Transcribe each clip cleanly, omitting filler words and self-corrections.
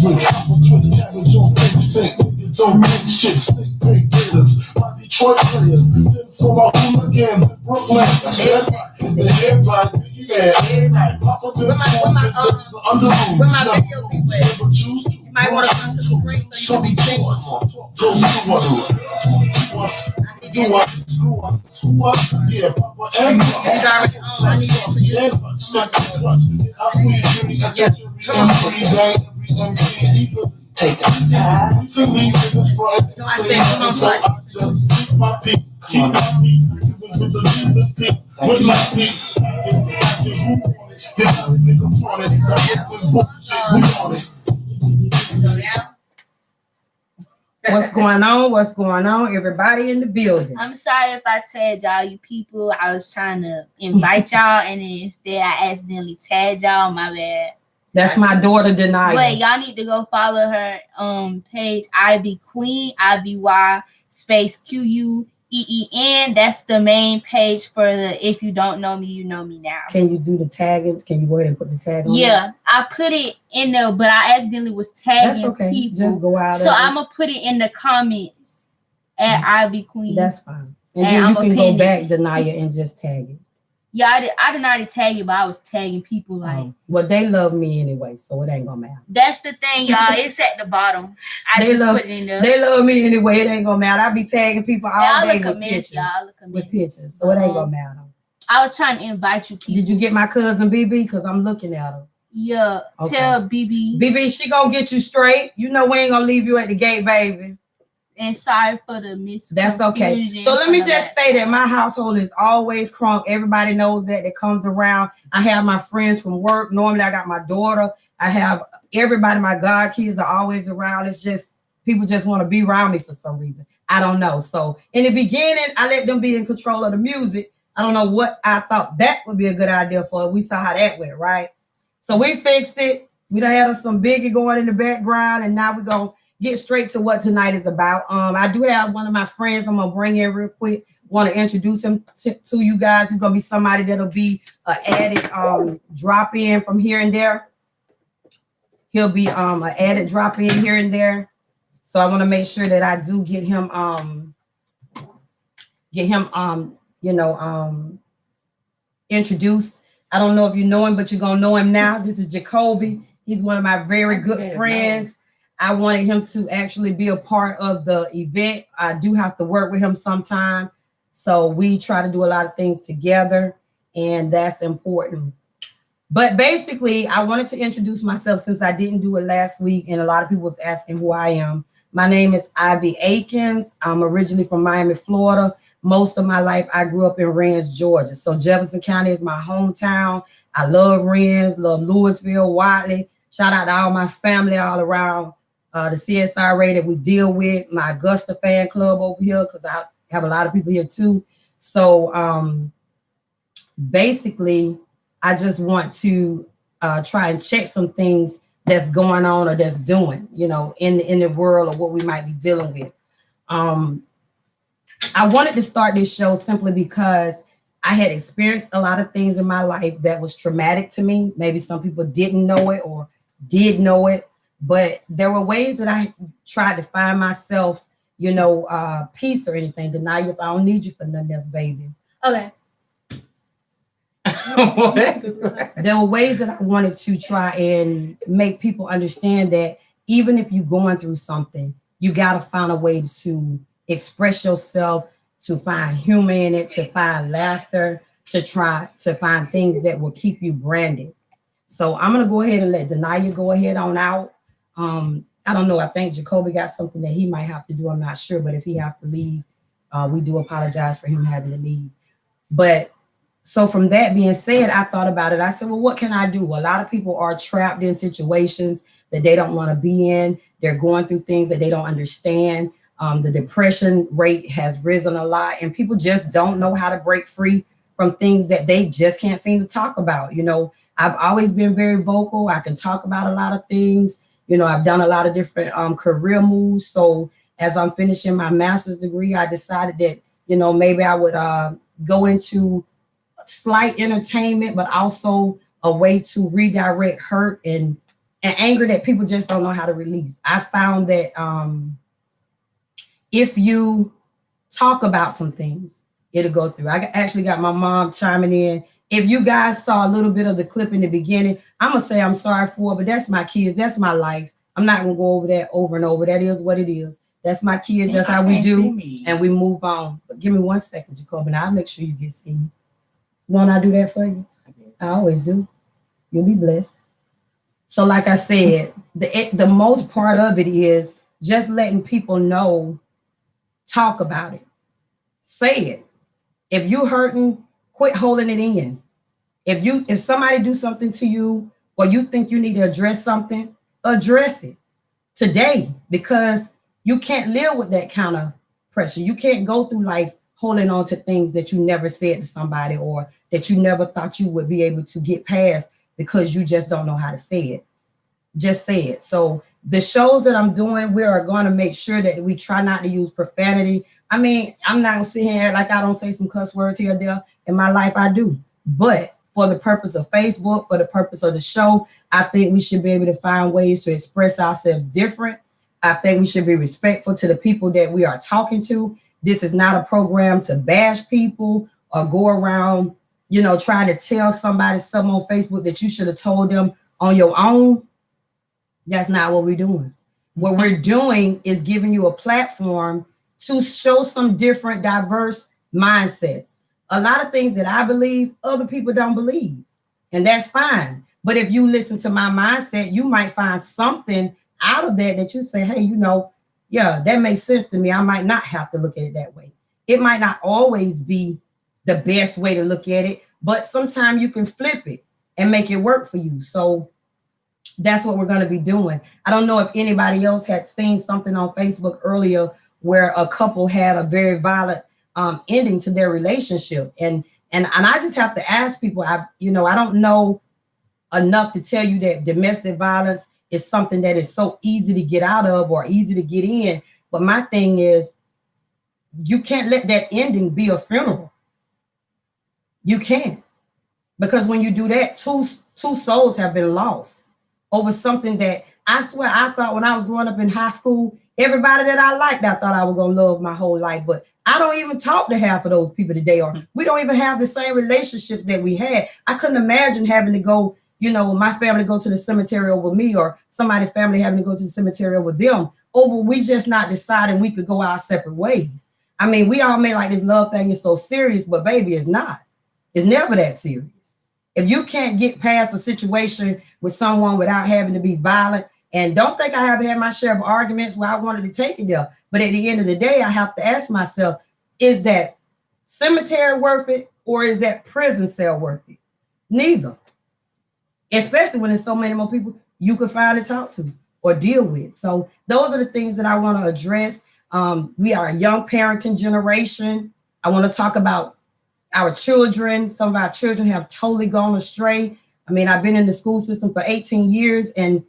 with Papa twist cabbage on fake steak. Niggas don't make shit, steak pay gators. My Detroit players, tips for my hooligans in Brooklyn. The everybody, yeah, Papa been sworn since days of under rules. Never choose to. You might want to come to the screen so you can be Do us, yeah, Papa and He's already on. I need to put you take that. To me, niggas front. I said, come on, Just keep my peace. Keep my peace. With the Jesus peace. With my peace. What's going on? What's going on? Everybody in the building. I'm sorry if I tagged y'all, you people. I was trying to invite y'all, and then instead I accidentally tagged y'all. My bad. That's my daughter, Denia. But y'all need to go follow her page, Ivy Queen, IVY space QUEEN. That's the main page for the If You Don't Know Me, You Know Me Now. Can you do the tagging? Can you go ahead and put the tag on? Yeah, I put it in there, but I accidentally was tagging That's okay. people. Just go out. So I'm gonna put it in the comments at Ivy Queen. That's fine. And then you can go back, Denia, and just tag it. Yeah, I didn't already tag it, but I was tagging people like. Well, they love me anyway, so it ain't gonna matter. That's the thing, y'all. It's at the bottom. I just put it in there. They love me anyway. It ain't gonna matter. I be tagging people all day with pictures. Y'all with pictures, so it ain't gonna matter. I was trying to invite you people. Did you get my cousin BB? Because I'm looking at her. Yeah. Okay. Tell BB. BB, she gonna get you straight. You know we ain't gonna leave you at the gate, baby. And sorry for the misconfusion. That's okay. So let me just say that my household is always crunk. Everybody knows that comes around. I have my friends from work. Normally I got my daughter. I have everybody, my god kids are always around. It's just people just want to be around me for some reason. I don't know. So in the beginning, I let them be in control of the music. I don't know what I thought that would be a good idea for. We saw how that went, right? So we fixed it. We done had some Biggie going in the background, and now we're gonna get straight to what tonight is about. I do have one of my friends I'm gonna bring in real quick. Want to introduce him to you guys. He's gonna be somebody that'll be an added drop in from here and there. He'll be an added drop in here and there. So I want to make sure that I do get him introduced. I don't know if you know him, but you're gonna know him now. This is Jacoby. He's one of my very good friends. I wanted him to actually be a part of the event. I do have to work with him sometime. So we try to do a lot of things together, and that's important. But basically, I wanted to introduce myself since I didn't do it last week, and a lot of people was asking who I am. My name is Ivy Akins. I'm originally from Miami, Florida. Most of my life, I grew up in Rennes, Georgia. So Jefferson County is my hometown. I love Rennes, love Louisville, Wiley. Shout out to all my family all around the CSRA that we deal with, my Augusta fan club over here, because I have a lot of people here too. So basically, I just want to try and check some things that's going on or that's doing, in the world of what we might be dealing with. I wanted to start this show simply because I had experienced a lot of things in my life that was traumatic to me. Maybe some people didn't know it or did know it, but there were ways that I tried to find myself, peace or anything. Denia, if I don't need you for nothing else, baby. Okay. There were ways that I wanted to try and make people understand that even if you're going through something, you got to find a way to express yourself, to find humor in it, to find laughter, to try to find things that will keep you branded. So I'm going to go ahead and let Denia go ahead on out. I don't know. I think Jacoby got something that he might have to do. I'm not sure. But if he have to leave, we do apologize for him having to leave. But so from that being said, I thought about it. I said, well, what can I do? A lot of people are trapped in situations that they don't want to be in. They're going through things that they don't understand. The depression rate has risen a lot, and people just don't know how to break free from things that they just can't seem to talk about. I've always been very vocal. I can talk about a lot of things. I've done a lot of different career moves. So as I'm finishing my master's degree, I decided that, maybe I would go into slight entertainment, but also a way to redirect hurt and and anger that people just don't know how to release. I found that if you talk about some things, it'll go through. I actually got my mom chiming in. If you guys saw a little bit of the clip in the beginning, I'm going to say I'm sorry for it, but that's my kids. That's my life. I'm not going to go over that over and over. That is what it is. That's my kids. That's how we do. And we move on. But give me 1 second, Jacob, and I'll make sure you get seen. Won't I do that for you? I always do. You'll be blessed. So like I said, the most part of it is just letting people know, talk about it. Say it. If you're hurting, quit holding it in. If somebody do something to you or you think you need to address something, address it today, because you can't live with that kind of pressure. You can't go through life holding on to things that you never said to somebody or that you never thought you would be able to get past because you just don't know how to say it. Just say it. So the shows that I'm doing, we are going to make sure that we try not to use profanity. I mean, I'm not going to sit here like I don't say some cuss words here or there. In my life, I do. But for the purpose of Facebook, for the purpose of the show, I think we should be able to find ways to express ourselves different. I think we should be respectful to the people that we are talking to. This is not a program to bash people or go around, trying to tell somebody something on Facebook that you should have told them on your own. That's not what we're doing. What we're doing is giving you a platform to show some different, diverse mindsets. A lot of things that I believe, other people don't believe, and that's fine. But if you listen to my mindset, you might find something out of that you say, hey, yeah, that makes sense to me. I might not have to look at it that way. It might not always be the best way to look at it, but sometimes you can flip it and make it work for you. So that's what we're going to be doing. I don't know if anybody else had seen something on Facebook earlier where a couple had a very violent ending to their relationship. And I just have to ask people, I don't know enough to tell you that domestic violence is something that is so easy to get out of or easy to get in. But my thing is, you can't let that ending be a funeral. You can't. Because when you do that, two souls have been lost over something that I swear I thought when I was growing up in high school, everybody that I liked, I thought I was going to love my whole life. But I don't even talk to half of those people today, or we don't even have the same relationship that we had. I couldn't imagine having to go, my family go to the cemetery over me, or somebody's family having to go to the cemetery over them, over we just not deciding we could go our separate ways. I mean, we all made like this love thing is so serious, but baby, it's not. It's never that serious. If you can't get past a situation with someone without having to be violent, and don't think I haven't had my share of arguments where I wanted to take it there, but at the end of the day, I have to ask myself, is that cemetery worth it, or is that prison cell worth it? Neither. Especially when there's so many more people you could finally talk to or deal with. So those are the things that I want to address. We are a young parenting generation. I want to talk about our children. Some of our children have totally gone astray. I mean, I've been in the school system for 18 years and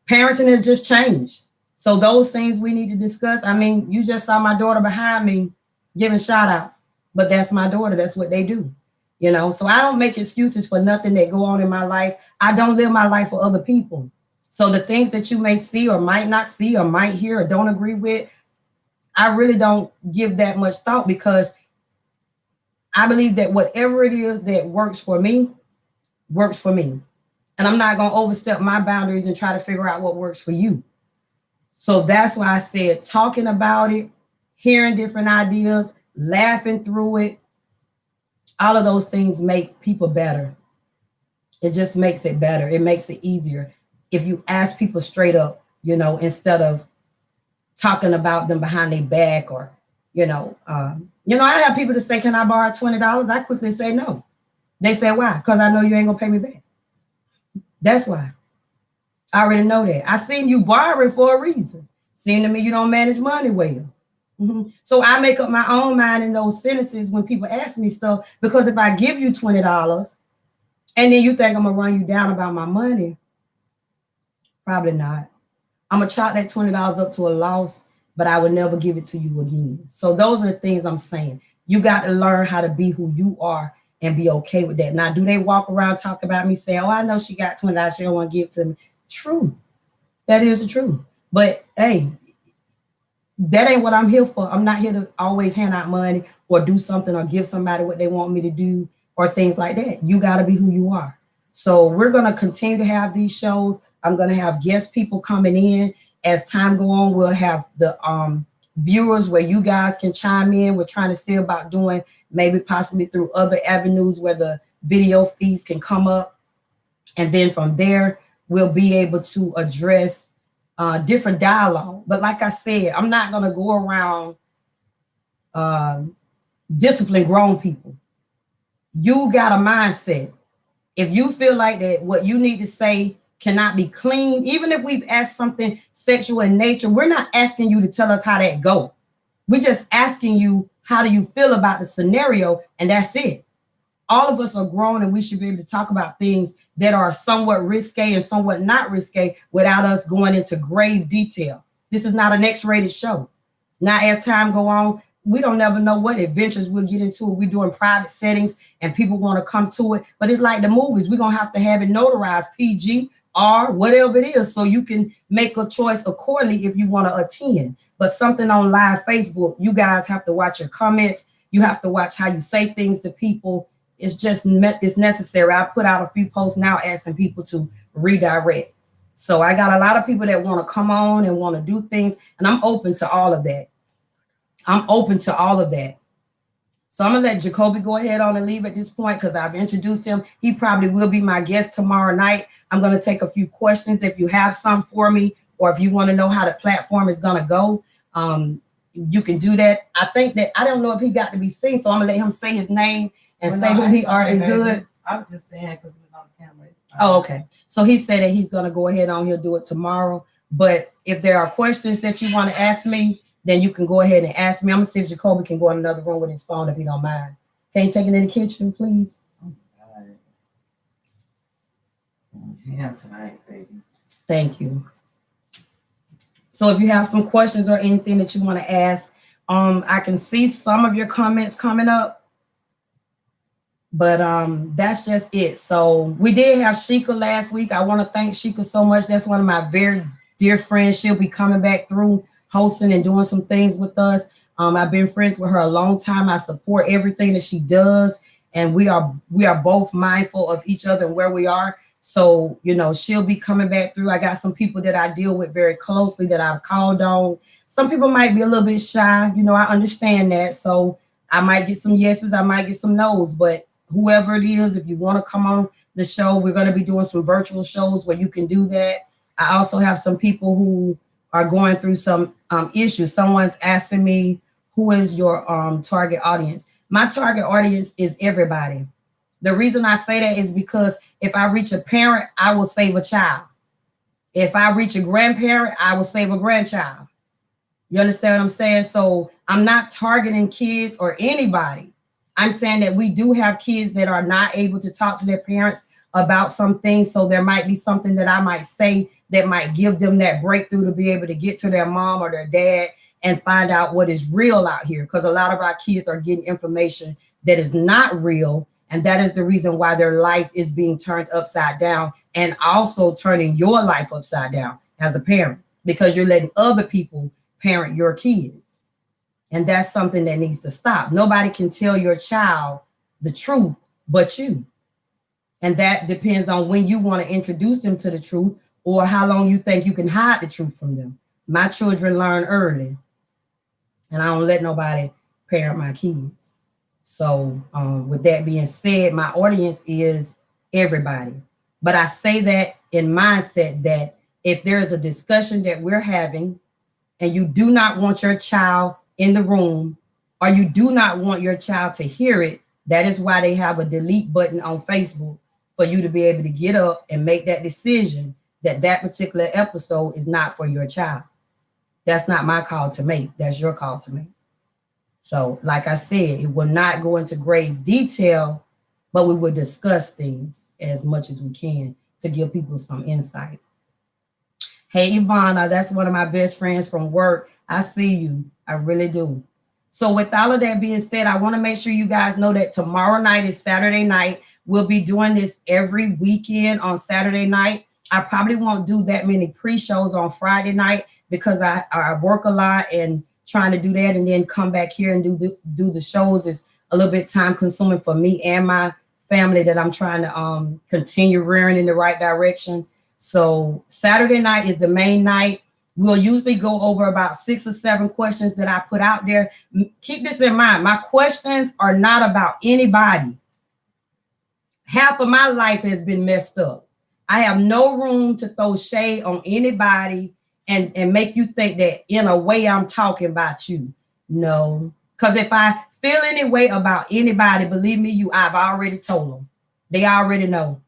parenting has just changed. So those things we need to discuss. I mean, you just saw my daughter behind me giving shout outs, but that's my daughter. That's what they do. So I don't make excuses for nothing that go on in my life. I don't live my life for other people. So the things that you may see or might not see or might hear or don't agree with, I really don't give that much thought, because I believe that whatever it is that works for me, works for me. And I'm not going to overstep my boundaries and try to figure out what works for you. So that's why I said talking about it, hearing different ideas, laughing through it, all of those things make people better. It just makes it better. It makes it easier if you ask people straight up, instead of talking about them behind their back, or, I have people that say, can I borrow $20? I quickly say no. They say, why? Because I know you ain't going to pay me back. That's why. I already know that. I seen you borrowing for a reason. Seeing to me you don't manage money well. Mm-hmm. So I make up my own mind in those sentences when people ask me stuff, because if I give you $20 and then you think I'm going to run you down about my money, probably not. I'm going to chalk that $20 up to a loss, but I would never give it to you again. So those are the things I'm saying. You got to learn how to be who you are and be okay with that. Now, do they walk around talk about me saying, oh, I know she got $20, she don't want to give it to me? True. That is the truth. But hey, that ain't what I'm here for. I'm not here to always hand out money or do something or give somebody what they want me to do or things like that. You got to be who you are. So we're going to continue to have these shows. I'm going to have guest people coming in. As time go on, we'll have the viewers where you guys can chime in. We're trying to see about doing maybe possibly through other avenues where the video feeds can come up. And then from there, we'll be able to address different dialogue. But like I said, I'm not going to go around discipline grown people. You got a mindset. If you feel like that what you need to say cannot be clean, even if we've asked something sexual in nature, we're not asking you to tell us how that go. We're just asking you, how do you feel about the scenario? And that's it. All of us are grown and we should be able to talk about things that are somewhat risque and somewhat not risque without us going into grave detail. This is not an X-rated show. Now, as time go on, we don't never know what adventures we'll get into. We're doing private settings and people want to come to it. But it's like the movies. We're going to have it notarized PG, R, whatever it is, so you can make a choice accordingly if you want to attend. But something on live Facebook, you guys have to watch your comments. You have to watch how you say things to people. It's necessary. I put out a few posts now asking people to redirect. So I got a lot of people that want to come on and want to do things, and I'm open to all of that. So I'm gonna let Jacoby go ahead on and leave at this point because I've introduced him. He probably will be my guest tomorrow night. I'm gonna take a few questions if you have some for me, or if you want to know how the platform is gonna go. You can do that. I think that I don't know if he got to be seen, so I'm gonna let him say his name and say who he are and good. I was just saying because it was on camera. Oh, okay. So he said that he's gonna go ahead on. He'll do it tomorrow. But if there are questions that you want to ask me, then you can go ahead and ask me. I'm gonna see if Jacoby can go in another room with his phone if he don't mind. Can you take it in the kitchen, please? Ham tonight, baby. Thank you. So if you have some questions or anything that you want to ask, I can see some of your comments coming up, but that's just it. So we did have Sheikah last week. I want to thank Sheikah so much. That's one of my very dear friends. She'll be coming back through hosting and doing some things with us. I've been friends with her a long time. I support everything that she does, and we are both mindful of each other and where we are. So, you know, she'll be coming back through. I got some people that I deal with very closely that I've called on. Some people might be a little bit shy. You know, I understand that. So I might get some yeses, I might get some nos, but whoever it is, if you want to come on the show, we're going to be doing some virtual shows where you can do that. I also have some people who are going through some issues. Someone's asking me, who is your target audience? My target audience is everybody. The reason I say that is because if I reach a parent, I will save a child. If I reach a grandparent, I will save a grandchild. You understand what I'm saying? So I'm not targeting kids or anybody. I'm saying that we do have kids that are not able to talk to their parents about some things. So there might be something that I might say that might give them that breakthrough to be able to get to their mom or their dad and find out what is real out here. Because a lot of our kids are getting information that is not real. And that is the reason why their life is being turned upside down, and also turning your life upside down as a parent, because you're letting other people parent your kids. And that's something that needs to stop. Nobody can tell your child the truth but you. And that depends on when you want to introduce them to the truth or how long you think you can hide the truth from them. My children learn early, and I don't let nobody parent my kids. So with that being said, my audience is everybody. But I say that in mindset that if there is a discussion that we're having and you do not want your child in the room, or you do not want your child to hear it, that is why they have a delete button on Facebook, for you to be able to get up and make that decision that that particular episode is not for your child. That's not my call to make. That's your call to make. So like I said, it will not go into great detail, but we will discuss things as much as we can to give people some insight. Hey, Ivana, that's one of my best friends from work. I see you. I really do. So with all of that being said, I want to make sure you guys know that tomorrow night is Saturday night. We'll be doing this every weekend on Saturday night. I probably won't do that many pre-shows on Friday night because I work a lot, and trying to do that and then come back here and do the shows is a little bit time consuming for me and my family that I'm trying to continue rearing in the right direction. So Saturday night is the main night. We'll usually go over about 6 or 7 questions that I put out there. Keep this in mind. My questions are not about anybody. Half of my life has been messed up. I have no room to throw shade on anybody and make you think that in a way I'm talking about you. No, because if I feel any way about anybody, believe me, I've already told them. They already know.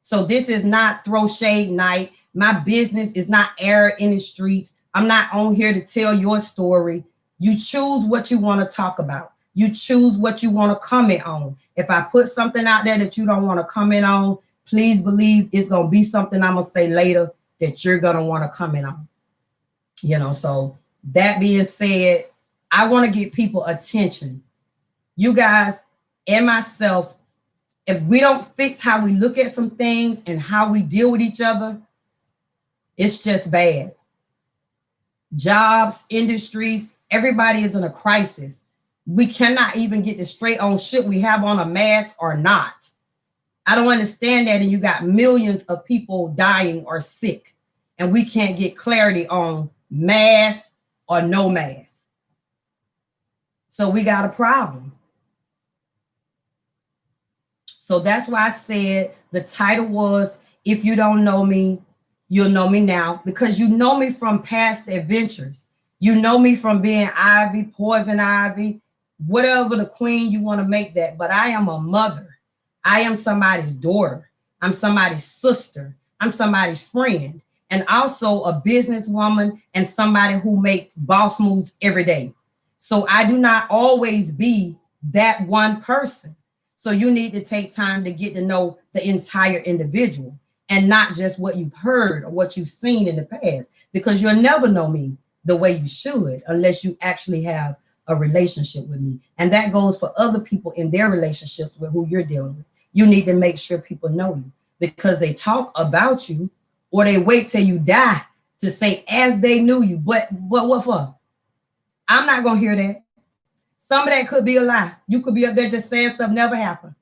So this is not throw shade night. My business is not air in the streets. I'm not on here to tell your story. You choose what you want to talk about. You choose what you want to comment on. If I put something out there that you don't want to comment on, please believe it's going to be something I'm going to say later that you're going to want to comment on. You know, so that being said, I want to get people attention. You guys and myself, if we don't fix how we look at some things and how we deal with each other, it's just bad. Jobs, industries, everybody is in a crisis. We cannot even get the straight on shit we have on a mask or not. I don't understand that. And you got millions of people dying or sick, and we can't get clarity on mask or no mask. So we got a problem. So that's why I said the title was, If You Don't Know Me, You'll Know Me Now, because you know me from past adventures. You know me from being Ivy, Poison Ivy, whatever the queen you want to make that. But I am a mother. I am somebody's daughter. I'm somebody's sister. I'm somebody's friend. And also a businesswoman and somebody who make boss moves every day. So I do not always be that one person. So you need to take time to get to know the entire individual and not just what you've heard or what you've seen in the past, because you'll never know me the way you should unless you actually have a relationship with me. And that goes for other people in their relationships with who you're dealing with. You need to make sure people know you, because they talk about you or they wait till you die to say as they knew you. But what for? I'm not going to hear that. Some of that could be a lie. You could be up there just saying stuff never happened.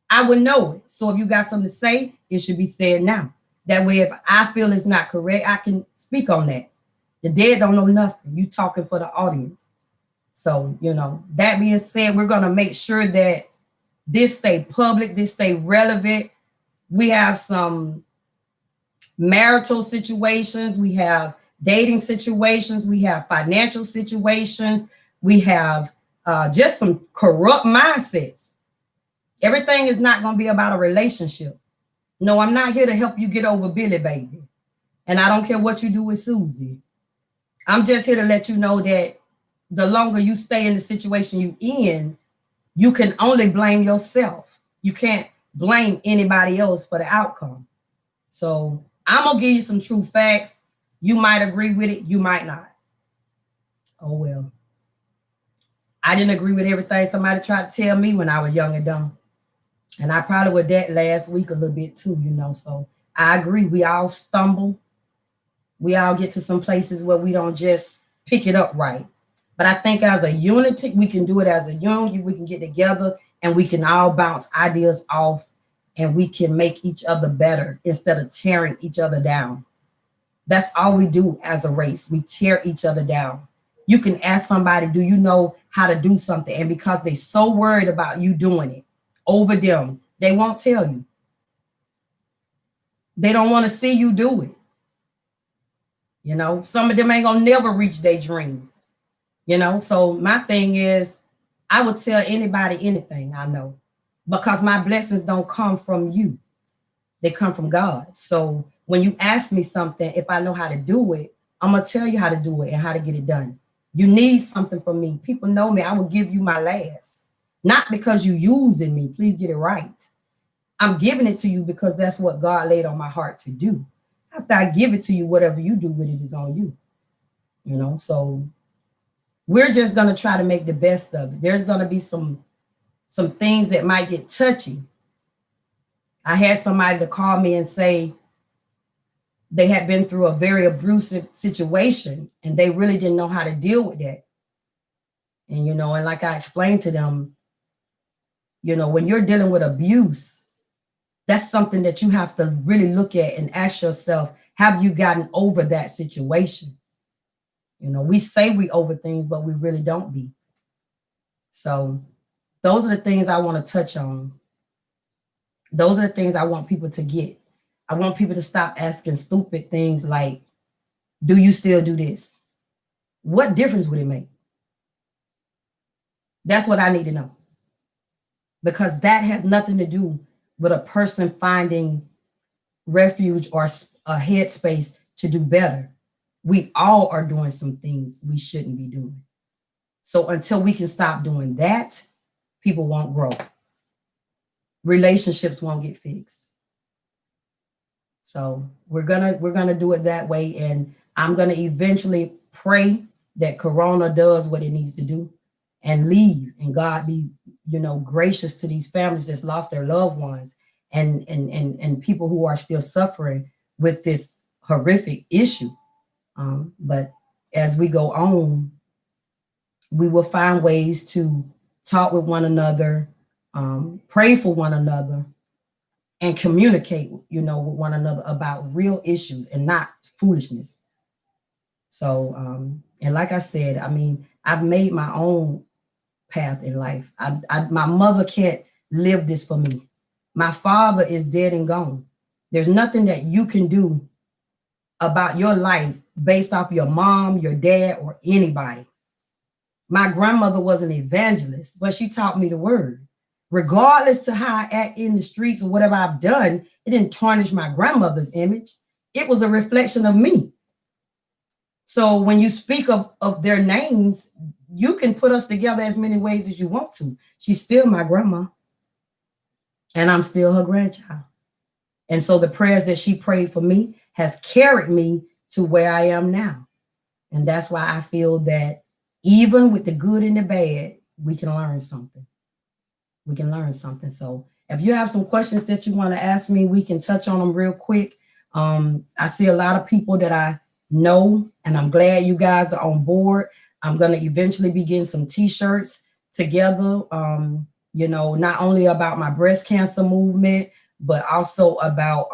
I would know it. So if you got something to say, it should be said now. That way, if I feel it's not correct, I can speak on that. The dead don't know nothing. You talking for the audience. So, you know, that being said, we're going to make sure that this stay public, this stay relevant. We have some marital situations. We have dating situations. We have financial situations. We have just some corrupt mindsets. Everything is not going to be about a relationship. No, I'm not here to help you get over Billy, baby. And I don't care what you do with Susie. I'm just here to let you know that the longer you stay in the situation you in, you can only blame yourself. You can't blame anybody else for the outcome. So I'm going to give you some true facts. You might agree with it. You might not. Oh, well. I didn't agree with everything somebody tried to tell me when I was young and dumb. And I probably was that last week a little bit too, you know. So I agree. We all stumble. We all get to some places where we don't just pick it up right. But I think as a unity, we can do it as a unity. We can get together and we can all bounce ideas off, and we can make each other better instead of tearing each other down. That's all we do as a race. We tear each other down. You can ask somebody, do you know how to do something? And because they're so worried about you doing it over them, they won't tell you. They don't want to see you do it. You know, some of them ain't gonna never reach their dreams. You know, so my thing is, I would tell anybody anything I know, because my blessings don't come from you. They come from God. So when you ask me something, if I know how to do it, I'm gonna tell you how to do it and how to get it done. You need something from me. People know me. I will give you my last. Not because you using me. Please get it right. I'm giving it to you because that's what God laid on my heart to do. After I give it to you, whatever you do with it is on you. You know, so we're just going to try to make the best of it. There's going to be some things that might get touchy. I had somebody to call me and say, they had been through a very abusive situation and they really didn't know how to deal with that. And, you know, and like I explained to them, you know, when you're dealing with abuse, that's something that you have to really look at and ask yourself, have you gotten over that situation? You know, we say we over things, but we really don't be. So those are the things I want to touch on. Those are the things I want people to get. I want people to stop asking stupid things like, do you still do this? What difference would it make? That's what I need to know. Because that has nothing to do with a person finding refuge or a headspace to do better. We all are doing some things we shouldn't be doing. So until we can stop doing that, people won't grow. Relationships won't get fixed. So we're gonna do it that way, and I'm gonna eventually pray that Corona does what it needs to do and leave, and God be, you know, gracious to these families that's lost their loved ones and people who are still suffering with this horrific issue. But as we go on, we will find ways to talk with one another, pray for one another, and communicate, you know, with one another about real issues and not foolishness. So, and like I said, I mean, I've made my own path in life. My mother can't live this for me. My father is dead and gone. There's nothing that you can do about your life based off your mom, your dad, or anybody. My grandmother was an evangelist, but she taught me the word. Regardless to how I act in the streets or whatever I've done, it didn't tarnish my grandmother's image. It was a reflection of me. So when you speak of their names, you can put us together as many ways as you want to. She's still my grandma, and I'm still her grandchild. And so the prayers that she prayed for me has carried me to where I am now. And that's why I feel that even with the good and the bad, we can learn something. We can learn something. So if you have some questions that you want to ask me, we can touch on them real quick. I see a lot of people that I know, and I'm glad you guys are on board. I'm going to eventually be getting some t-shirts together, you know, not only about my breast cancer movement, but also about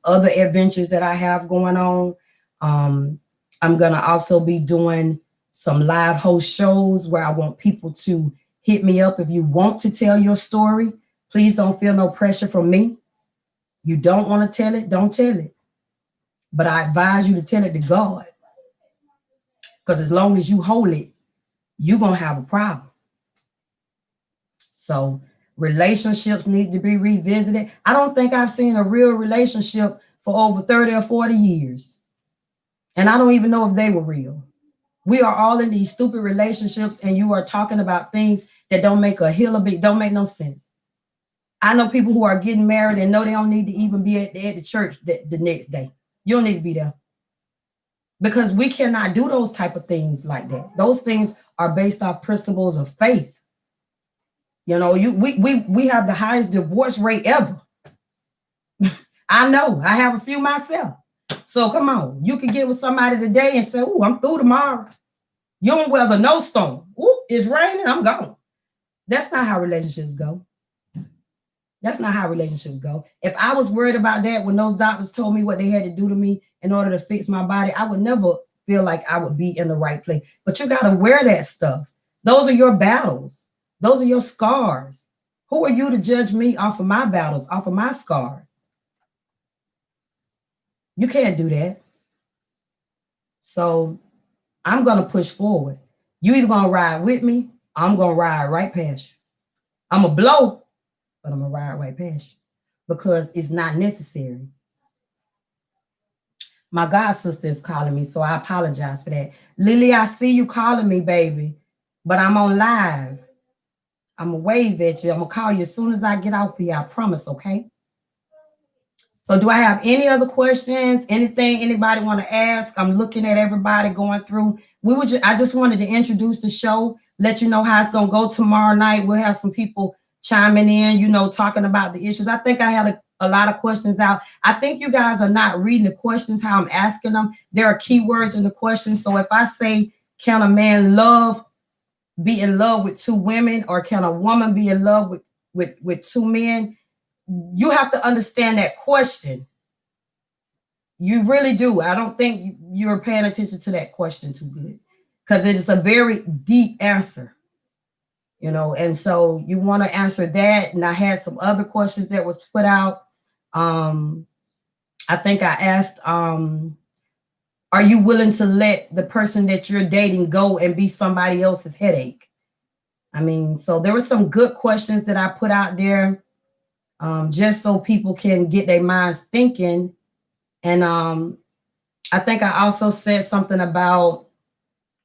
other adventures that I have going on. I'm going to also be doing some live host shows where I want people to hit me up if you want to tell your story. Please don't feel no pressure from me. You don't want to tell it, don't tell it. But I advise you to tell it to God. Because as long as you hold it, you're going to have a problem. So relationships need to be revisited. I don't think I've seen a real relationship for over 30 or 40 years. And I don't even know if they were real. We are all in these stupid relationships, and you are talking about things that don't make a hill of it, don't make no sense. I know people who are getting married and know they don't need to even be at the church the next day. You don't need to be there. Because we cannot do those type of things like that. Those things are based off principles of faith. You know, we have the highest divorce rate ever. I know, I have a few myself. So come on, you can get with somebody today and say, "Oh, I'm through tomorrow." You don't weather no storm. "Oh, it's raining, I'm gone." That's not how relationships go. That's not how relationships go. If I was worried about that when those doctors told me what they had to do to me in order to fix my body, I would never feel like I would be in the right place. But you got to wear that stuff. Those are your battles. Those are your scars. Who are you to judge me off of my battles, off of my scars? You can't do that. So I'm going to push forward. You either going to ride with me, or I'm going to ride right past you. I'm going to blow, but I'm going to ride right past you because it's not necessary. My god sister is calling me, so I apologize for that. Lily, I see you calling me, baby, but I'm on live. I'm going to wave at you. I'm going to call you as soon as I get off here. I promise, okay? So do I have any other questions? Anything anybody want to ask? I'm looking at everybody going through. I just wanted to introduce the show, let you know how it's going to go tomorrow night. We'll have some people chiming in, you know, talking about the issues. I think I had a lot of questions out. I think you guys are not reading the questions how I'm asking them. There are keywords in the questions. So if I say, can a man be in love with two women, or can a woman be in love with two men? You have to understand that question. You really do. I don't think you're paying attention to that question too good, because it is a very deep answer, you know. And so you want to answer that. And I had some other questions that was put out. I think I asked, are you willing to let the person that you're dating go and be somebody else's headache? I mean, so there were some good questions that I put out there, just so people can get their minds thinking. And I think I also said something about,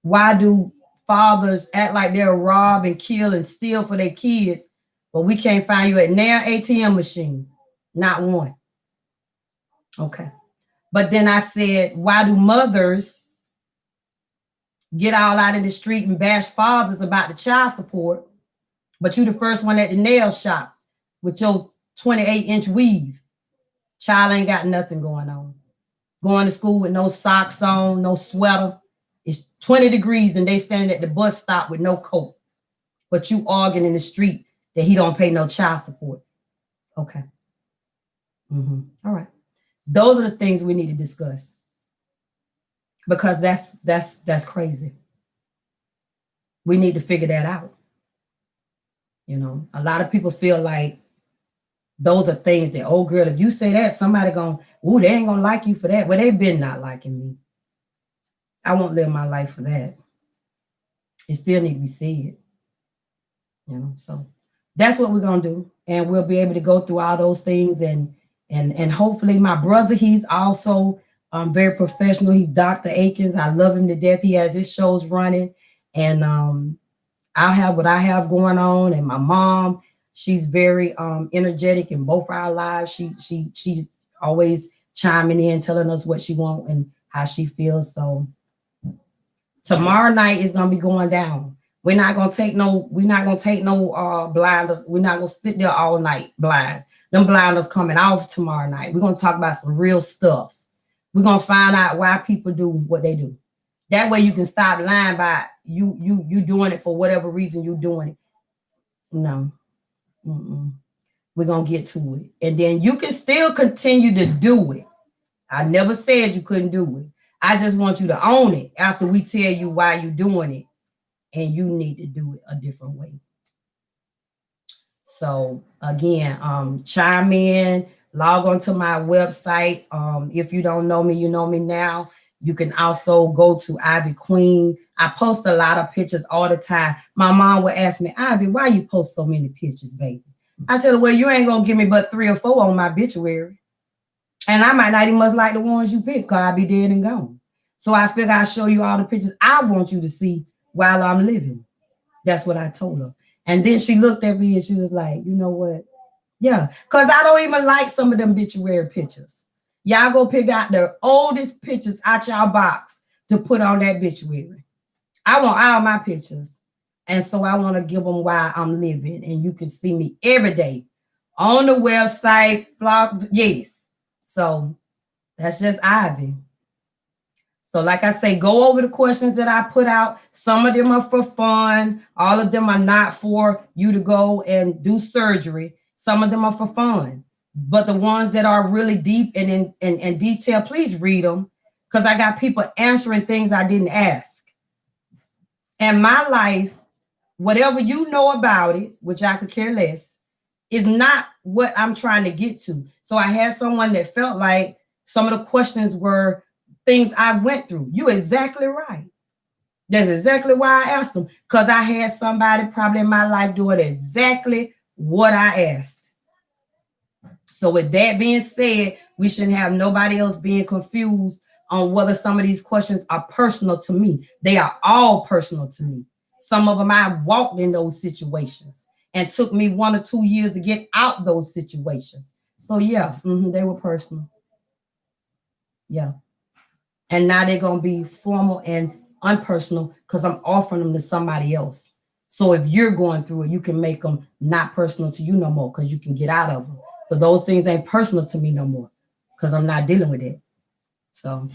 why do fathers act like they'll rob and kill and steal for their kids, but we can't find you at Nair ATM machine? Not one. Okay. But then I said, why do mothers get all out in the street and bash fathers about the child support, but you the first one at the nail shop with your 28-inch weave? Child ain't got nothing going on. Going to school with no socks on, no sweater. It's 20 degrees and they standing at the bus stop with no coat. But you arguing in the street that he don't pay no child support. Okay. All right. Those are the things we need to discuss, because that's crazy. We need to figure that out. You know, a lot of people feel like those are things that, oh girl, if you say that, somebody going, oh, they ain't gonna like you for that. Well, they've been not liking me. I won't live my life for that. It still need to be said. You know, so that's what we're gonna do. And we'll be able to go through all those things, and hopefully my brother, he's also very professional. He's Dr. Akins. I love him to death. He has his shows running, and I'll have what I have going on. And my mom, she's very energetic in both our lives. She's always chiming in, telling us what she wants and how she feels. So tomorrow night is gonna be going down. We're not gonna take no blinders. We're not gonna sit there all night blind. Them blinders coming off tomorrow night. We're gonna talk about some real stuff. We're gonna find out why people do what they do. That way you can stop lying by you doing it for whatever reason you're doing it. No. We're gonna get to it. And then you can still continue to do it. I never said you couldn't do it. I just want you to own it after we tell you why you're doing it, and you need to do it a different way. So again, chime in, log on to my website. If you don't know me, you know me now. You can also go to Ivy Queen. I post a lot of pictures all the time. My mom would ask me, Ivy, why you post so many pictures, baby? I tell her, well, you ain't gonna give me but 3 or 4 on my obituary. And I might not even much like the ones you pick, because I'll be dead and gone. So I figure I'll show you all the pictures I want you to see while I'm living. That's what I told her. And then she looked at me and she was like, you know what? Yeah, because I don't even like some of them obituary pictures. Y'all go pick out the oldest pictures out y'all box to put on that obituary. I want all my pictures. And so I want to give them while I'm living. And you can see me every day on the website, blog. Yes. So that's just Ivy. So like I say, go over the questions that I put out. Some of them are for fun. All of them are not for you to go and do surgery. Some of them are for fun. But the ones that are really deep and in detail, please read them, because I got people answering things I didn't ask. And my life, whatever you know about it, which I could care less, is not what I'm trying to get to. So I had someone that felt like some of the questions were things I went through. You're exactly right. That's exactly why I asked them, because I had somebody probably in my life doing exactly what I asked. So with that being said, we shouldn't have nobody else being confused on whether some of these questions are personal to me. They are all personal to me. Some of them I walked in those situations and took me 1 or 2 years to get out those situations. So yeah, they were personal. Yeah. And now they're going to be formal and unpersonal because I'm offering them to somebody else. So if you're going through it, you can make them not personal to you no more because you can get out of them. So those things ain't personal to me no more because I'm not dealing with it. So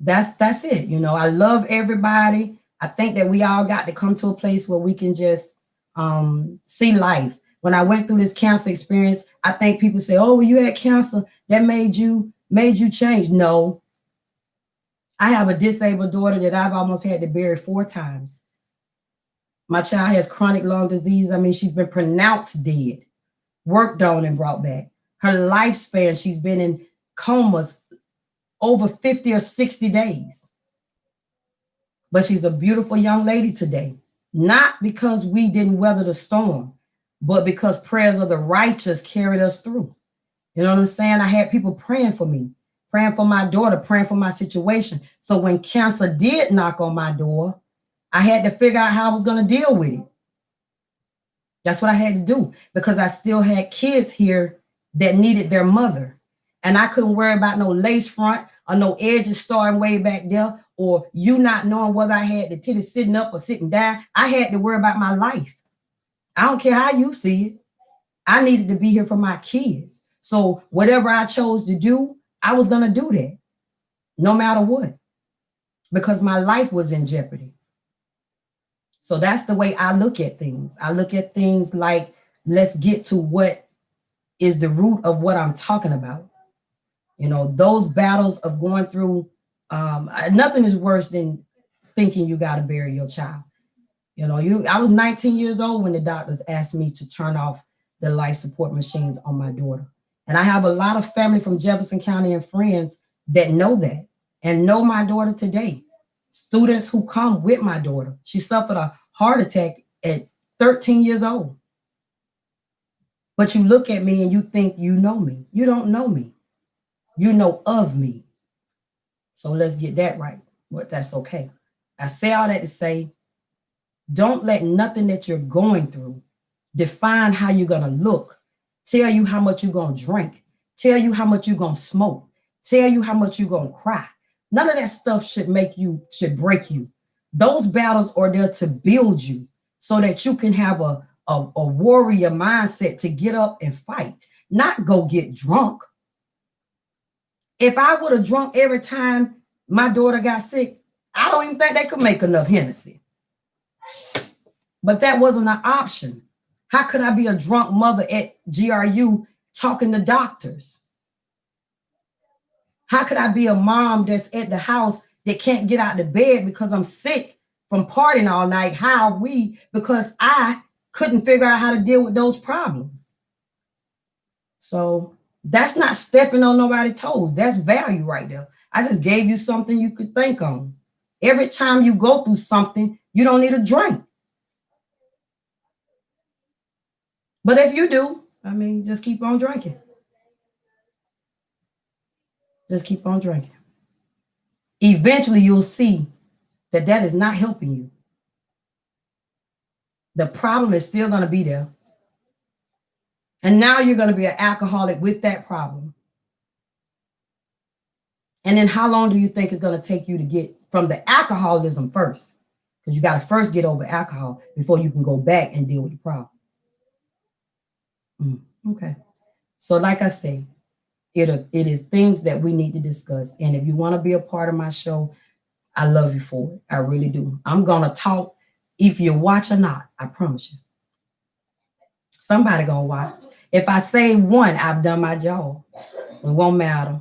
that's it. You know, I love everybody. I think that we all got to come to a place where we can just see life. When I went through this cancer experience, I think people say, oh, well, you had cancer, that made you change. No. I have a disabled daughter that I've almost had to bury 4 times. My child has chronic lung disease. I mean, she's been pronounced dead, worked on and brought back. Her lifespan, she's been in comas over 50 or 60 days. But she's a beautiful young lady today, not because we didn't weather the storm, but because prayers of the righteous carried us through. You know what I'm saying? I had people praying for me, praying for my daughter, praying for my situation. So when cancer did knock on my door, I had to figure out how I was going to deal with it. That's what I had to do because I still had kids here that needed their mother. And I couldn't worry about no lace front or no edges starting way back there or you not knowing whether I had the titties sitting up or sitting down. I had to worry about my life. I don't care how you see it. I needed to be here for my kids. So whatever I chose to do, I was going to do that no matter what, because my life was in jeopardy. So that's the way I look at things. I look at things like, let's get to what is the root of what I'm talking about. You know, those battles of going through, nothing is worse than thinking you got to bury your child. You know, I was 19 years old when the doctors asked me to turn off the life support machines on my daughter. And I have a lot of family from Jefferson County and friends that know that and know my daughter today. Students who come with my daughter. She suffered a heart attack at 13 years old. But you look at me and you think you know me. You don't know me. You know of me. So let's get that right. But that's okay. I say all that to say, don't let nothing that you're going through define how you're going to look, tell you how much you're going to drink, tell you how much you're going to smoke, tell you how much you're going to cry. None of that stuff should break you. Those battles are there to build you so that you can have a warrior mindset to get up and fight, not go get drunk. If I would have drunk every time my daughter got sick, I don't even think they could make enough Hennessy. But that wasn't an option. How could I be a drunk mother at GRU talking to doctors? How could I be a mom that's at the house that can't get out of bed because I'm sick from partying all night? How we? Because I couldn't figure out how to deal with those problems. So that's not stepping on nobody's toes. That's value right there. I just gave you something you could think on. Every time you go through something, you don't need a drink. But if you do, I mean, just keep on drinking. Just keep on drinking. Eventually, you'll see that that is not helping you. The problem is still going to be there. And now you're going to be an alcoholic with that problem. And then how long do you think it's going to take you to get from the alcoholism first? Because you got to first get over alcohol before you can go back and deal with the problem. Okay. So like I say, it is things that we need to discuss. And if you want to be a part of my show, I love you for it. I really do. I'm going to talk if you watch or not. I promise you. Somebody going to watch. If I say one, I've done my job. It won't matter.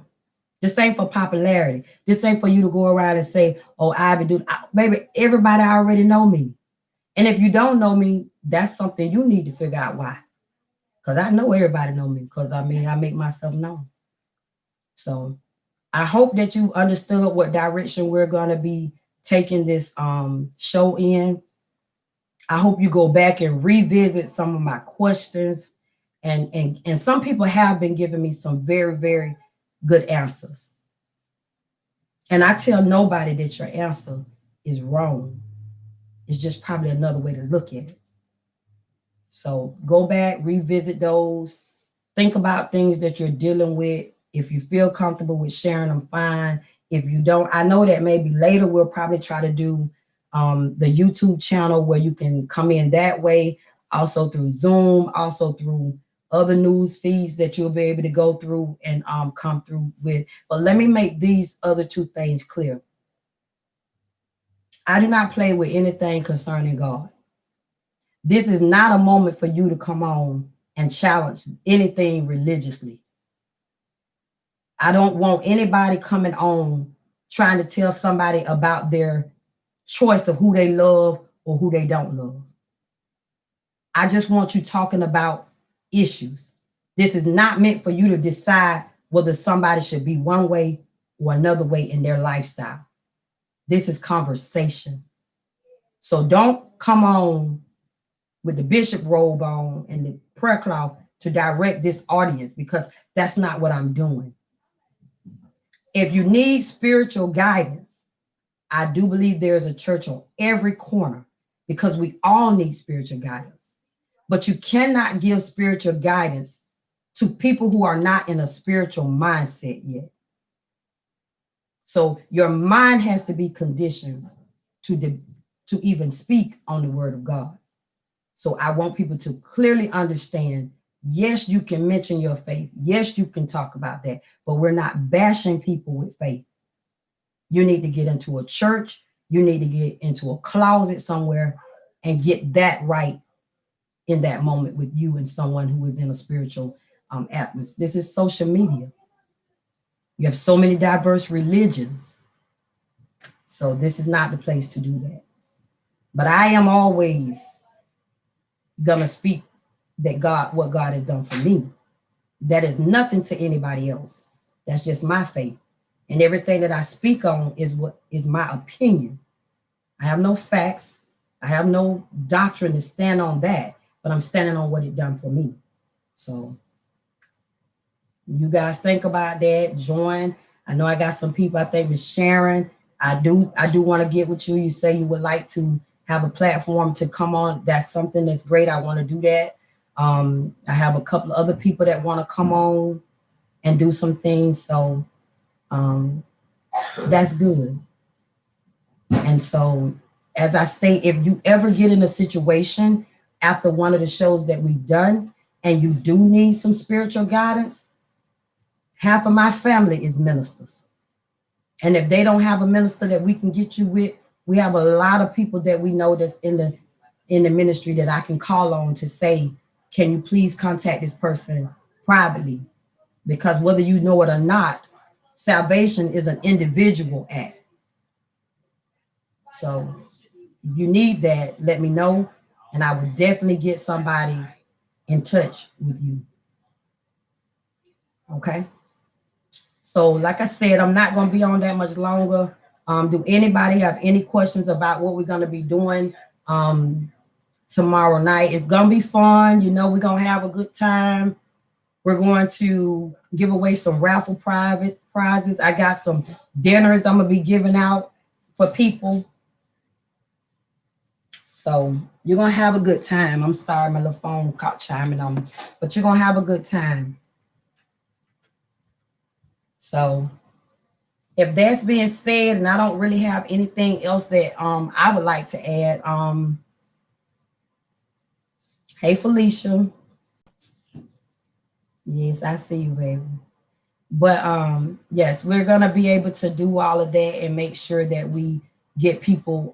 This ain't for popularity. This ain't for you to go around and say, oh, baby, everybody already know me. And if you don't know me, that's something you need to figure out why. Because I know everybody know me because I make myself known. So I hope that you understood what direction we're going to be taking this show in. I hope you go back and revisit some of my questions. And some people have been giving me some very, very good answers. And I tell nobody that your answer is wrong. It's just probably another way to look at it. So go back, revisit those, think about things that you're dealing with. If you feel comfortable with sharing them, fine. If you don't, I know that maybe later we'll probably try to do the YouTube channel where you can come in that way, also through Zoom, also through other news feeds that you'll be able to go through and come through with. But let me make these other two things clear. I do not play with anything concerning God. This is not a moment for you to come on and challenge anything religiously. I don't want anybody coming on trying to tell somebody about their choice of who they love or who they don't love. I just want you talking about issues. This is not meant for you to decide whether somebody should be one way or another way in their lifestyle. This is conversation. So don't come on with the bishop robe on and the prayer cloth to direct this audience, because that's not what I'm doing. If you need spiritual guidance, I do believe there's a church on every corner, because we all need spiritual guidance. But you cannot give spiritual guidance to people who are not in a spiritual mindset yet. So your mind has to be conditioned to even speak on the word of God. So I want people to clearly understand, yes, you can mention your faith. Yes, you can talk about that, but we're not bashing people with faith. You need to get into a church. You need to get into a closet somewhere and get that right in that moment with you and someone who is in a spiritual atmosphere. This is social media. You have so many diverse religions. So this is not the place to do that. But I am always gonna speak that what God has done for me. That is nothing to anybody else. That's just my faith. And everything that I speak on is what is my opinion. I have no facts. I have no doctrine to stand on that, but I'm standing on what it done for me. So you guys think about that, join. I know I got some people, I think Miss Sharon, I do want to get with you. You say you would like to have a platform to come on. That's something that's great. I want to do that. I have a couple of other people that want to come on and do some things. So that's good. And so, as I state, if you ever get in a situation after one of the shows that we've done and you do need some spiritual guidance, half of my family is ministers. And if they don't have a minister that we can get you with, we have a lot of people that we know that's in the ministry that I can call on to say, can you please contact this person privately? Because whether you know it or not, salvation is an individual act. So if you need that, let me know, and I would definitely get somebody in touch with you. Okay? So like I said, I'm not going to be on that much longer. Do anybody have any questions about what we're going to be doing tomorrow night? It's going to be fun. You know, we're going to have a good time. We're going to give away some raffle prizes. I got some dinners I'm going to be giving out for people. So you're going to have a good time. I'm sorry, my little phone caught chiming on me, but you're going to have a good time. So if that's being said, and I don't really have anything else that I would like to add. Hey, Felicia. Yes, I see you, baby. But yes, we're gonna be able to do all of that and make sure that we get people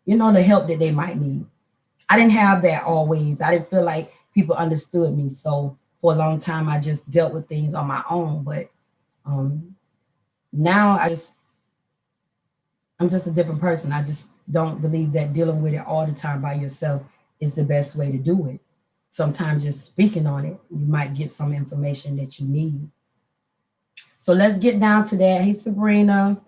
the help that they might need. I didn't have that always. I didn't feel like people understood me. So for a long time, I just dealt with things on my own. But now I'm just a different person. I just don't believe that dealing with it all the time by yourself is the best way to do it. Sometimes just speaking on it, you might get some information that you need. So let's get down to that. Hey, Sabrina.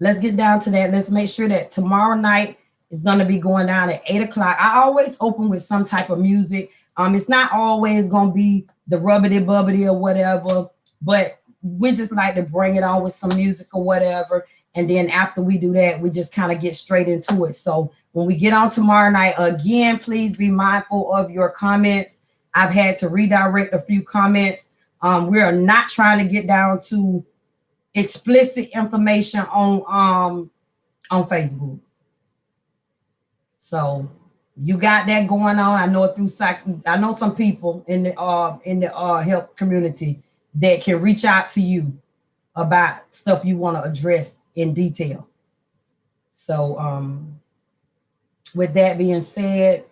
Let's get down to that. Let's make sure that tomorrow night is going to be going down at 8 o'clock. I always open with some type of music. It's not always going to be the rubbity bubbity or whatever, but we just like to bring it on with some music or whatever. And then after we do that, we just kind of get straight into it. So when we get on tomorrow night, again, please be mindful of your comments. I've had to redirect a few comments. We are not trying to get down to explicit information on Facebook. So You got that going on. I know it through I know some people in the health community that can reach out to you about stuff you want to address in detail. So with that being said,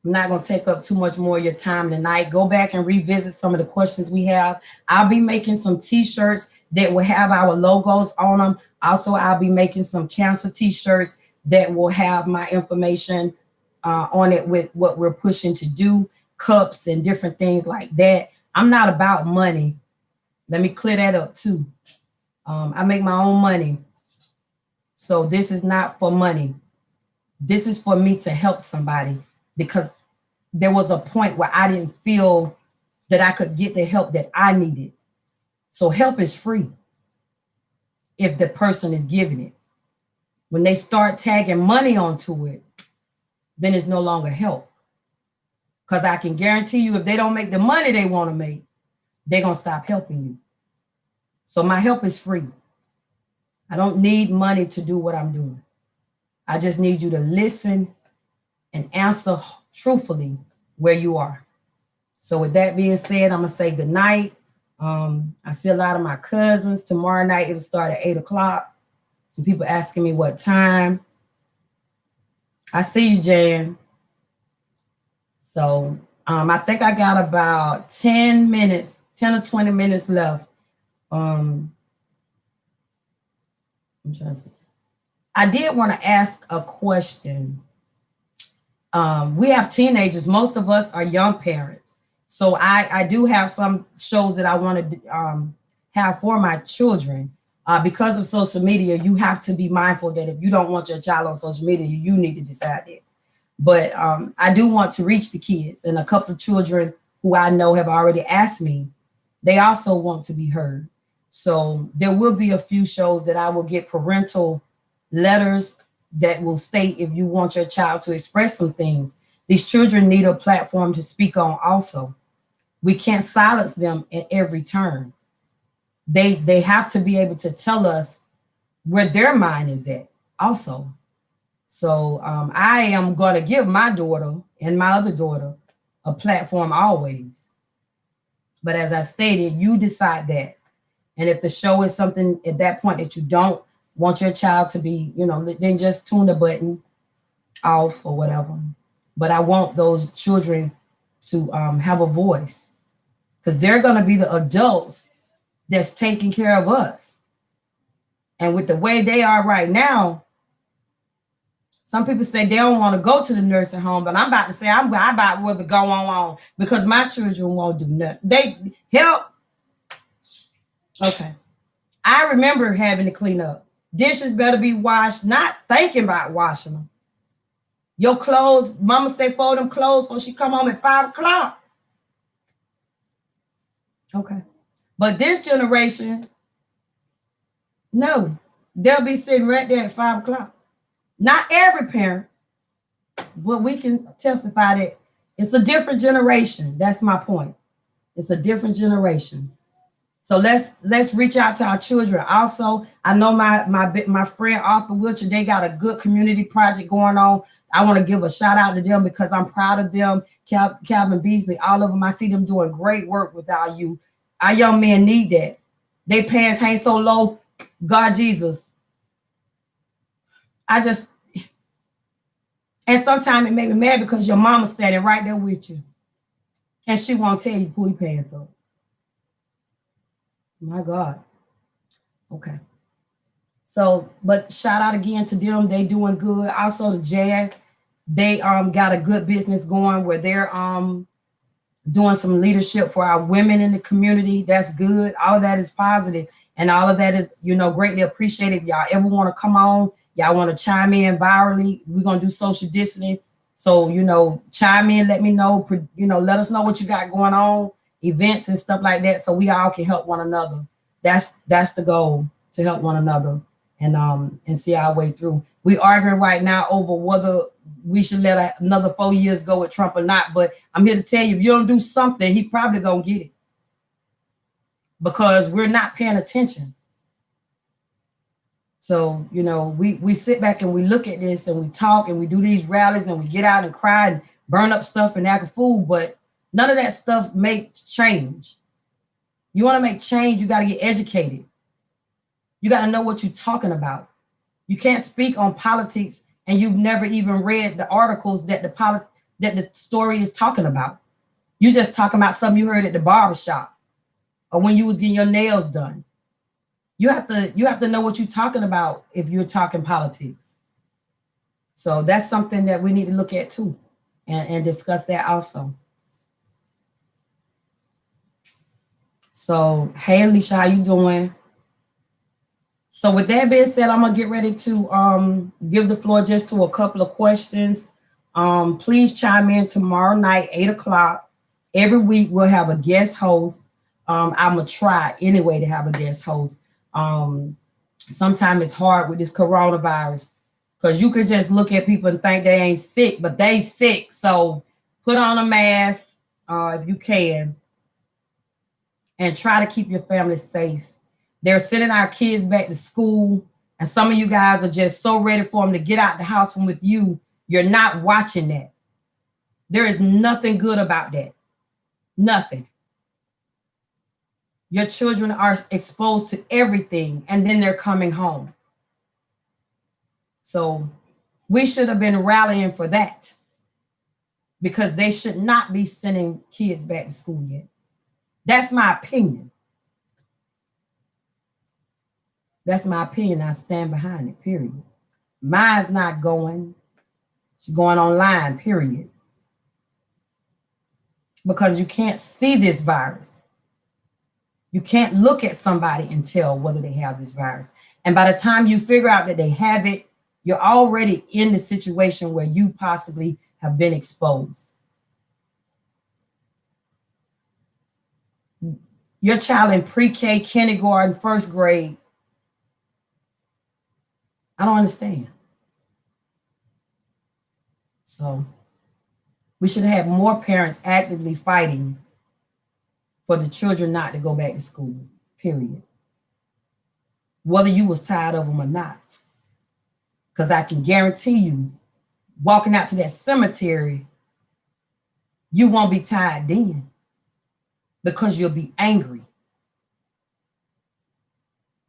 I'm not going to take up too much more of your time tonight. Go back and revisit some of the questions we have. I'll be making some t-shirts that will have our logos on them. Also, I'll be making some cancer t-shirts that will have my information on it with what we're pushing to do, cups and different things like that. I'm not about money. Let me clear that up too. I make my own money. So this is not for money. This is for me to help somebody, because there was a point where I didn't feel that I could get the help that I needed. So help is free if the person is giving it. When they start tagging money onto it, then it's no longer help. Because I can guarantee you, if they don't make the money they want to make, they're going to stop helping you. So my help is free. I don't need money to do what I'm doing. I just need you to listen and answer truthfully where you are. So with that being said, I'm going to say good night. I see a lot of my cousins. Tomorrow night, it'll start at 8 o'clock. Some people asking me what time. I see you, Jan. So I think I got about 10 or 20 minutes left. I'm trying to see. I did want to ask a question. We have teenagers. Most of us are young parents. So I do have some shows that I want to have for my children. Because of social media, you have to be mindful that if you don't want your child on social media, you need to decide it. But I do want to reach the kids, and a couple of children who I know have already asked me, they also want to be heard. So there will be a few shows that I will get parental letters that will state if you want your child to express some things. These children need a platform to speak on also. We can't silence them at every turn. They have to be able to tell us where their mind is at also. So I am going to give my daughter and my other daughter a platform always. But as I stated, you decide that. And if the show is something at that point that you don't want your child to be, then just tune the button off or whatever. But I want those children to have a voice, because they're going to be the adults that's taking care of us. And with the way they are right now, some people say they don't want to go to the nursing home, but I'm about to say I'm about to go on because my children won't do nothing. They help. Okay. I remember having to clean up. Dishes better be washed, not thinking about washing them. Your clothes, mama say fold them clothes before she come home at 5 o'clock. Okay. But this generation, no, they'll be sitting right there at 5 o'clock. Not every parent, but we can testify that it's a different generation. That's my point. It's a different generation. So let's reach out to our children. Also, I know my friend Arthur Wiltshire, they got a good community project going on. I want to give a shout out to them because I'm proud of them. Calvin Beasley, all of them. I see them doing great work with our youth. Our young men need that. They pants hang so low. God Jesus. And sometimes it made me mad because your mama's standing right there with you. And she won't tell you to pull your pants up. My God. Okay. So, but shout out again to them. They doing good. Also the JAG, they got a good business going where they're doing some leadership for our women in the community. That's good. All of that is positive. And all of that is, greatly appreciated. If y'all ever want to come on, y'all want to chime in virally, we're going to do social distancing. So, chime in, let me know, let us know what you got going on, events and stuff like that, so we all can help one another. That's the goal, to help one another and see our way through. We arguing right now over whether we should let another 4 years go with Trump or not. But I'm here to tell you, if you don't do something, he probably going to get it. Because we're not paying attention. So, you know, we sit back and we look at this and we talk and we do these rallies and we get out and cry and burn up stuff and act a fool, but none of that stuff makes change. You want to make change, you got to get educated. You got to know what you're talking about. You can't speak on politics and you've never even read the articles that the story is talking about. You just talking about something you heard at the barbershop or when you was getting your nails done. You have to know what you're talking about if you're talking politics. So that's something that we need to look at too and discuss that also. So, hey, Alicia, how you doing? So with that being said, I'm going to get ready to give the floor just to a couple of questions. Please chime in tomorrow night, 8 o'clock. Every week we'll have a guest host. I'm going to try anyway to have a guest host. Sometimes it's hard with this coronavirus because you could just look at people and think they ain't sick, but they sick. So put on a mask if you can and try to keep your family safe. They're sending our kids back to school and some of you guys are just so ready for them to get out the house from with you. You're not watching that. There is nothing good about that. Nothing. Your children are exposed to everything and then they're coming home. So we should have been rallying for that because they should not be sending kids back to school yet. That's my opinion. That's my opinion. I stand behind it, period. Mine's not going. She's going online, period. Because you can't see this virus. You can't look at somebody and tell whether they have this virus. And by the time you figure out that they have it, you're already in the situation where you possibly have been exposed. Your child in pre-K, kindergarten, first grade, I don't understand. So we should have more parents actively fighting for the children not to go back to school, period. Whether you was tired of them or not. Because I can guarantee you, walking out to that cemetery, you won't be tired then because you'll be angry.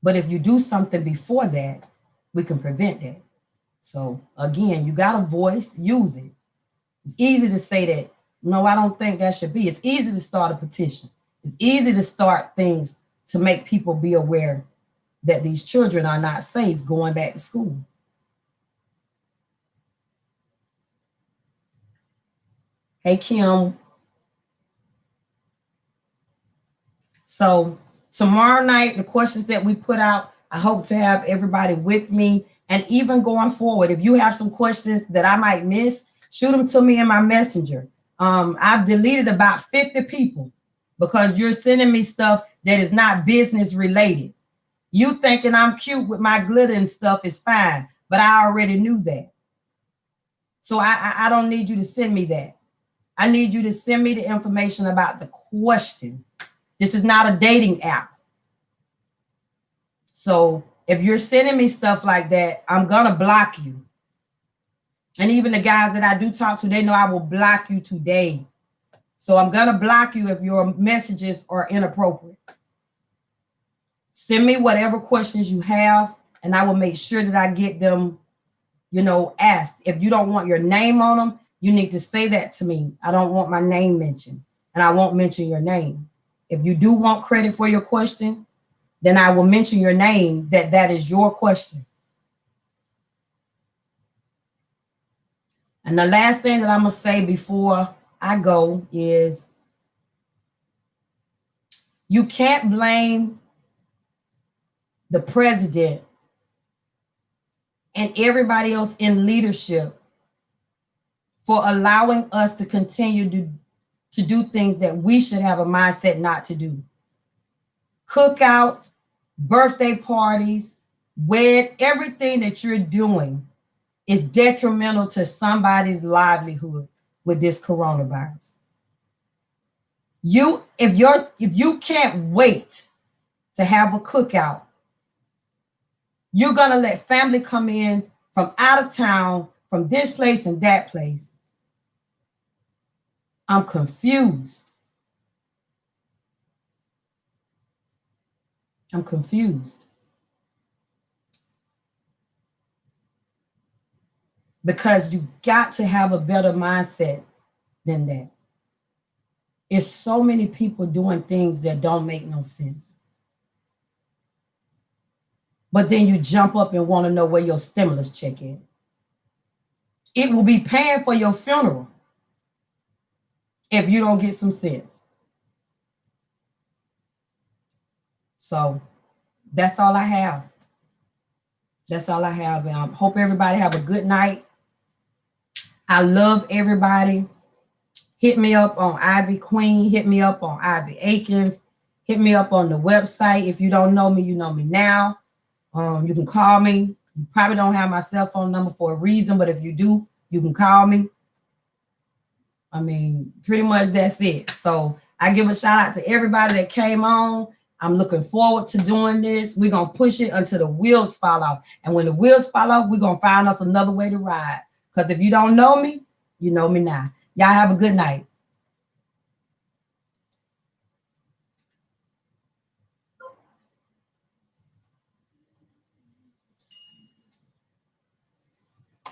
But if you do something before that, we can prevent that. So again, you got a voice, use it. It's easy to say that, no, I don't think that should be. It's easy to start a petition. It's easy to start things to make people be aware that these children are not safe going back to school. Hey, Kim. So tomorrow night, the questions that we put out, I hope to have everybody with me. And even going forward, if you have some questions that I might miss, shoot them to me in my messenger. I've deleted about 50 people because you're sending me stuff that is not business related. You thinking I'm cute with my glitter and stuff is fine, but I already knew that. So I don't need you to send me that. I need you to send me the information about the question. This is not a dating app. So if you're sending me stuff like that, I'm gonna block you. And even the guys that I do talk to, they know I will block you today. So I'm gonna block you if your messages are inappropriate. Send me whatever questions you have, and I will make sure that I get them, asked. If you don't want your name on them, you need to say that to me. I don't want my name mentioned, and I won't mention your name. If you do want credit for your question, then I will mention your name, that is your question. And the last thing that I'm going to say before I go is you can't blame the president and everybody else in leadership for allowing us to continue to do things that we should have a mindset not to do. Cookouts, birthday parties, everything that you're doing is detrimental to somebody's livelihood with this coronavirus. If you can't wait to have a cookout You're going to let family come in from out of town, from this place and that place. I'm confused. I'm confused. Because you got to have a better mindset than that. It's so many people doing things that don't make no sense. But then you jump up and want to know where your stimulus check is. It will be paying for your funeral if you don't get some sense. So that's all I have. That's all I have. And I hope everybody have a good night. I love everybody. Hit me up on Ivy Queen. Hit me up on Ivy Akins. Hit me up on the website. If you don't know me, you know me now. You can call me. You probably don't have my cell phone number for a reason, but if you do, you can call me. I mean, pretty much that's it. So I give a shout out to everybody that came on. I'm looking forward to doing this. We're going to push it until the wheels fall off. And when the wheels fall off, we're going to find us another way to ride. Because if you don't know me, you know me now. Y'all have a good night.